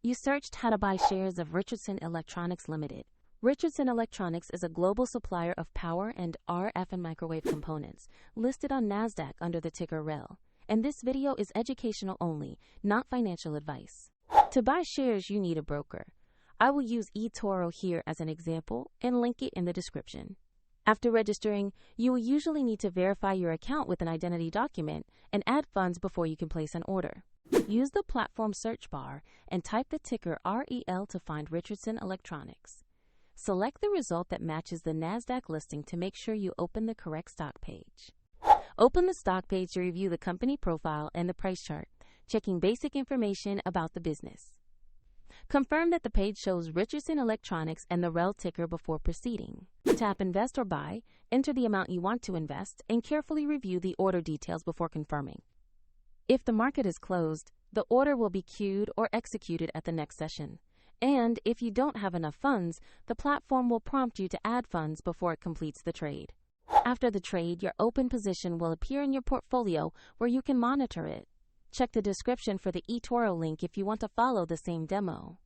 You searched how to buy shares of Richardson Electronics Ltd. Richardson Electronics is a global supplier of power and RF and microwave components, listed on NASDAQ under the ticker RELL. And this video is educational only, not financial advice. To buy shares, you need a broker. I will use eToro here as an example and link it in the description. After registering, you will usually need to verify your account with an identity document and add funds before you can place an order. Use the platform search bar and type the ticker REL to find Richardson Electronics. Select the result that matches the NASDAQ listing to make sure you open the correct stock page. Open the stock page to review the company profile and the price chart, checking basic information about the business. Confirm that the page shows Richardson Electronics and the RELL ticker before proceeding. Tap Invest or Buy, enter the amount you want to invest, and carefully review the order details before confirming. If the market is closed, the order will be queued or executed at the next session. And if you don't have enough funds, the platform will prompt you to add funds before it completes the trade. After the trade, your open position will appear in your portfolio where you can monitor it. Check the description for the eToro link if you want to follow the same demo.